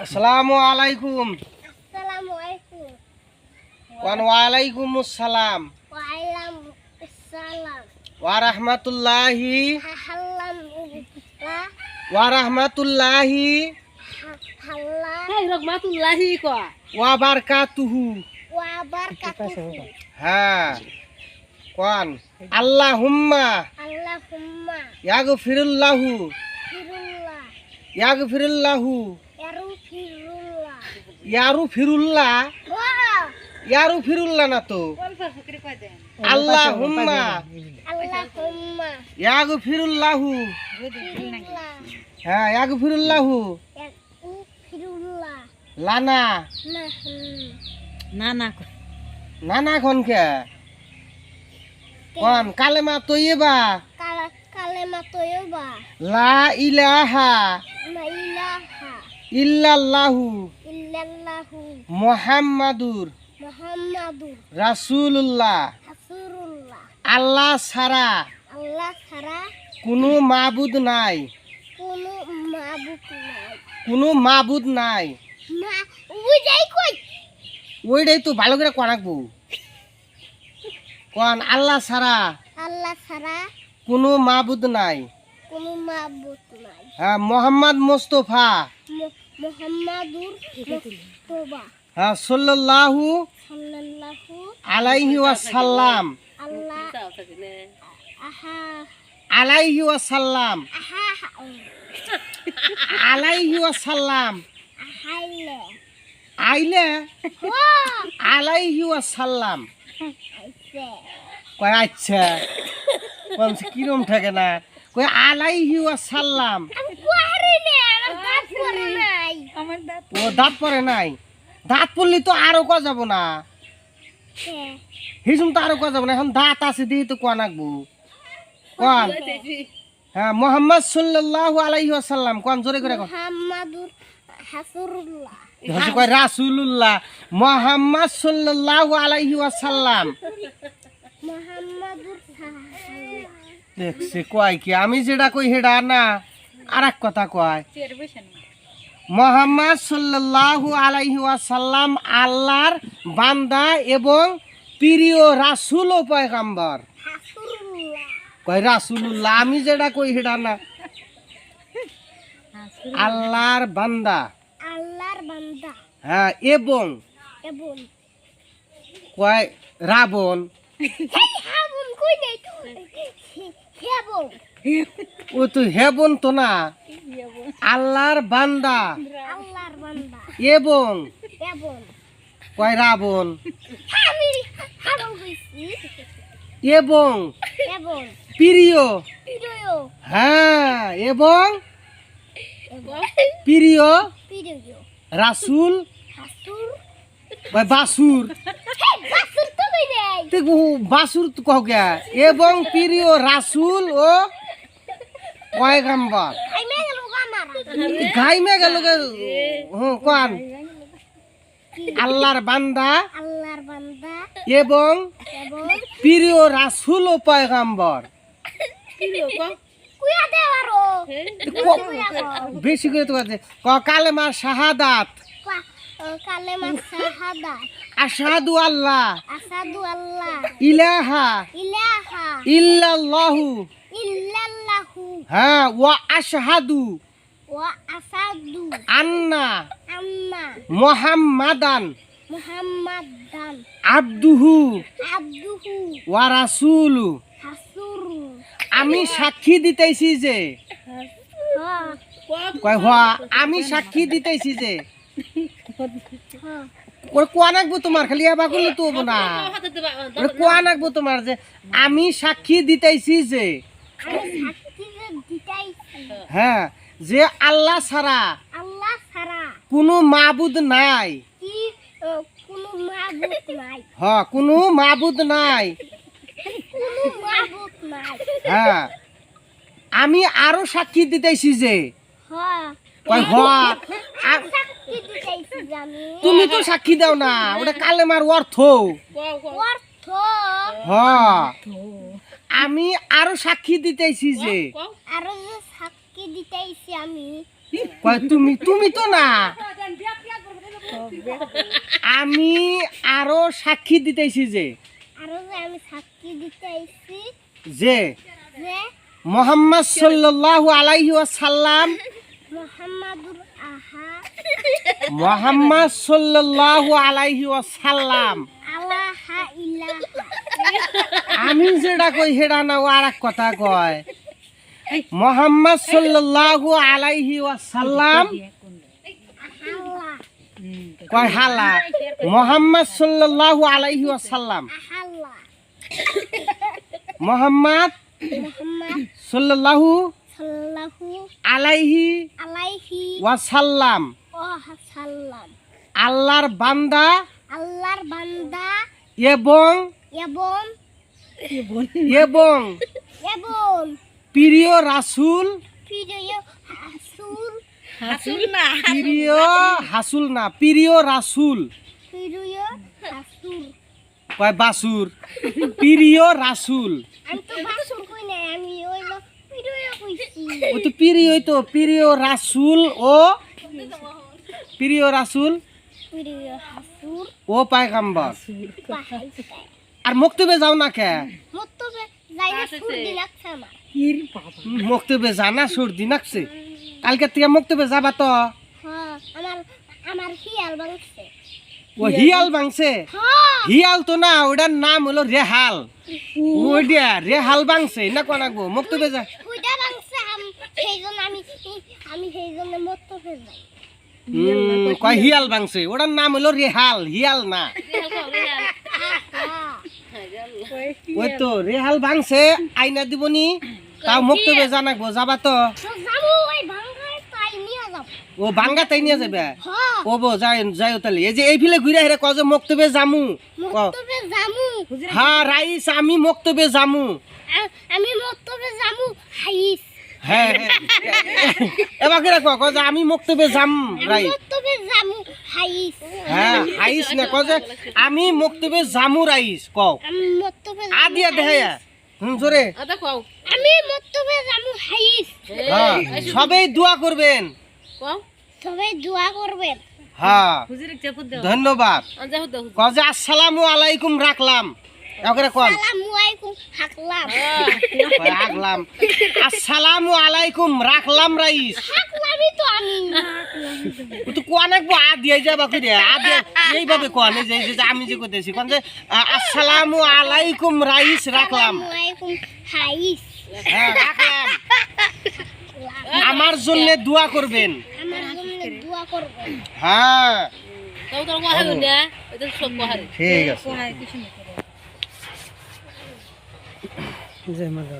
আসসালামু আলাইকুম। আসসালামু আলাইকুম। ওয়া আলাইকুমুস সালাম ওয়া আলাইকুম আসসালাম ওয়া রাহমাতুল্লাহি হাল্লাল্লাহ ওয়া রাহমাতুল্লাহি রহমাতুল্লাহি ওয়া বারাকাতুহু। ওয়া বারাকাতুহু। হ্যাঁ কোন আল্লাহুম্মা আল্লাহুম্মা ইয়াগফিরুল্লাহু ফিরুল্লাহ ইয়াগফিরুল্লাহু ইয়ারুফিরুল্লাহ ইয়ারুফিরুল্লাহ ইয়ারুফিরুল্লাহ না তো আল্লাহুম্মা আল্লাহুম্মা ইয়াগফিরুল্লাহু। ফিরুল্লাহ হ্যাঁ ইয়াগফিরুল্লাহু ইয়ারুফিরুল্লাহ লানা না নানা কোনকে কোন কালেমা তৈয়বা কালেমা তয়্যবা লা ইলাহা লা ইলাহা ইল্লাল্লাহু ইল্লাল্লাহু মুহাম্মাদুর মুহাম্মাদুর রাসূলুল্লাহ রাসূলুল্লাহ। আল্লাহ ছাড়া আল্লাহ ছাড়া কোনো মাবুদ নাই, কোনো মাবুদ নাই। কোনো মাবুদ নাই। মা বুঝাই কই ওইটাই তো ভালো করে কোনাকবো কোন আল্লাহ ছাড়া আল্লাহ ছাড়া কোনো মাবুদ নাই। কোনো মাবুদ নাই। হ্যাঁ মোহাম্মদ মুস্তাফা মুহাম্মাদুর মুস্তাফা হ্যাঁ সাল্লাল্লাহু সাল্লাল্লাহু আলাইহি ওয়াসাল্লাম আল্লাহ আহা আলাইহি ওয়াসাল্লাম আহা আলাইহি ওয়াসাল্লাম আহাইলে আইলে ও আলাইহি ওয়াসাল্লাম আইছে কয় আচ্ছা কোন কিরম থাকে না কয় আলাইহি ওয়াসাল্লাম। আমি কোয়ারি নে আমার দাঁত পড়ে নাই আমার দাঁত ও দাঁত পড়ে নাই, দাঁত পড়লি তো আরো কয়া যাব না, হিসুম তো আরো কয়া যাব না। এখন দাঁত আছে দিয়ে তো কোয়া নাকবো কোন। হ্যাঁ মোহাম্মদ সাল্লাল্লাহু আলাইহি ওয়াসাল্লাম কোন জোরে করে কোন। মুহাম্মাদুর রাসূলুল্লাহ হচ্ছে কয় রাসূলুল্লাহ মুহাম্মদ সাল্লাল্লাহু আলাইহি ওয়াসাল্লাম। মুহাম্মাদুর দেখছে কয় কি আমি যেটা কই হেডা না আর এক কথা কয়। মুহাম্মদ সাল্লাল্লাহু আলাইহি ওয়াসাল্লাম আল্লাহর বান্দা এবং প্রিয় রাসূল ও পয়গম্বর। রাসূলুল্লাহ কয় রাসূলুল্লাহ আমি যেটা কই হেডা না আল্লাহর বান্দা। আল্লাহর বান্দা হ্যাঁ এবং এবং কয় রাবণ হাবুন কই নাই তো হেবন ও তো হেবন তো না আল্লাহর বান্দা আল্লাহর বান্দা এবং এবং কয় রাবণ আমি হাবুন কইছি এবং এবং প্রিয়। পিরো হ্যাঁ এবং প্রিয় পিরো রাসূল হাসুর বা বাসুর হাসুর তো কই নাই দেখো বাসুর তো কও কে এবং প্রিয় রাসূল ও পয়গম্বর। আই মে গেল আমার গাই মে গেল কোন আল্লাহর বান্দা আল্লাহর বান্দা এবং এবং প্রিয় রাসূল ও পয়গম্বর। কুয়া দে আরো বেশি করে তো আছে কালেমা শাহাদাত কালেমা শাহাদা আশহাদু আল্লাহ আসাদু আল্লাহ ইলাহা ইলাহা ইল্লাল্লাহু ইল্লাল্লাহু হ্যাঁ ওয়া আশহাদু ওয়া আসাদু আন্না আম্মা মুহাম্মাদান মুহাম্মাদান আবদুহু আবদুহু ওয়া রাসূলু। হাসুর আমি সাক্ষী দিতেছি যে কয় হ্যাঁ আমি সাক্ষী দিতেছি যে ওর কোয়া নাকবো তোমার খালি এবার করলে তো হবো না ওর কোয়া নাকবো তোমার যে আমি সাক্ষী দিতেছি যে আমি সাক্ষী দিতাইছি হ্যাঁ যে আল্লাহ ছাড়া আল্লাহ ছাড়া কোনো মাবুদ নাই। কি কোনো মাবুদ নাই হ্যাঁ কোনো মাবুদ নাই। কোনো মাবুদ নাই হ্যাঁ আমি আরো সাক্ষী দিতেছি যে হ্যাঁ কয় হ্যাঁ সাক্ষী দিতাইছি আমি তুমি তো সাক্ষী দাও না ওটা কালেমার অর্থ। অর্থ হ্যাঁ আমি আরো সাক্ষী দিতেছি যে আর যে সাক্ষী দিতেছি আমি কয় তুমি তো না আমি আরো সাক্ষী দিতেছি যে আর যে আমি সাক্ষী দিতেছি যে যে মুহাম্মদ সাল্লাল্লাহু আলাইহি ওয়াসাল্লাম মুহাম্মদ সাল্লাল্লাহু আলাইহি ওয়াসাল্লাম আল্লাহা ইলাহা আমি যেটা কই হেডা না ও আরেক কথা কয় মুহাম্মদ সাল্লাল্লাহু আলাইহি ওয়াসাল্লাম আল্লাহ কয় হালা মুহাম্মদ সাল্লাল্লাহু আলাইহি ওয়াসাল্লাম আল্লাহ মুহাম্মদ মুহাম্মদ সাল্লাল্লাহু সাল্লাল্লাহু আলাইহি আলাইহি ওয়াসাল্লাম ওয়াসাল্লাম আল্লাহর বান্দা আল্লাহর বান্দা এবং এবং এবং এবং প্রিয় রাসূল প্রিয় হাসুর প্রিয় হাসুল না প্রিয় রাসূল প্রিয় হাসুর কয় বাসুর প্রিয় রাসূল আমি তো বাসুর কই না আমি হইলো প্রিয় কইছি ও তো প্রিয় রাসূল ও প্রিয় রাসূল প্রিয় হাসুর ও পায়গাম্বর পাহাইছে আর মক্তবে যাও না কে মতবে যাইনা সুরদি লাগছে আমার মক্তবে জানা সর্দি নাকছে কালকে থেকে মক্তবে যাবা তো হ্যাঁ আমার হিয়াল বাংছে ও হিয়াল ভাঙছে হ্যাঁ হিয়াল তো না ওটার নাম হলো রেহাল ওইটা রেহাল ভাঙছে না কোনাকবো মক্তবে যা ওইটা বাংছে সেইজন আমি সেইজন্য মতবে যাই কয় হিয়াল ভাঙছে ওটার নাম হলো রেহাল হিয়াল না ওই তো রেহাল ভাঙছে আইনা দিবনি তাও মক্তবে জানাকবো যাবা তো তো যাবো ওই ভাঙায় তাই নিয়ে যাব ও ভাঙ্গা তাই নিয়ে যাবে হ্যাঁ ও বো যাই তাহলে এই যে এইফালে ঘুরে হেরে কয় যে মক্তবে জামু মতবে যামু হ্যাঁ রাইস আমি মক্তবে জামু আমি মতবে যামু হাইস হ্যাঁ এবার করে কয় যে আমি মক্তবে জাম রাইস মতবে যামু হাইস হ্যাঁ আইস না কয় যে আমি মক্তবে জামু রাইস কও আমি মতবে আদিয়া দেখায় জোরে আমি মতবে যামু হাইস হ্যাঁ সবাই দোয়া করবেন সবাই দোয়া করবেন হ্যাঁ ধন্যবাদ কয় যে আসসালামু আলাইকুম রাখলাম এবারে কোন আসসালামু আলাইকুম হাকলাম রাখলাম আসসালামু আলাইকুম রাখলাম রাইস হাকলামই তো আমি ও তো কোয়ানাক বো আ দিয়ে যাবা কই রে আ দিয়ে এইভাবে কোন যে আমি যে কইতেছি কোন যে আসসালামু আলাইকুম রাইস রাখলাম আসসালামু আলাইকুম হাইস হ্যাঁ রাখলাম আমার জন্য দোয়া করবেন আমার জন্য দোয়া করবেন হ্যাঁ ঠিক আছে জয় মাতা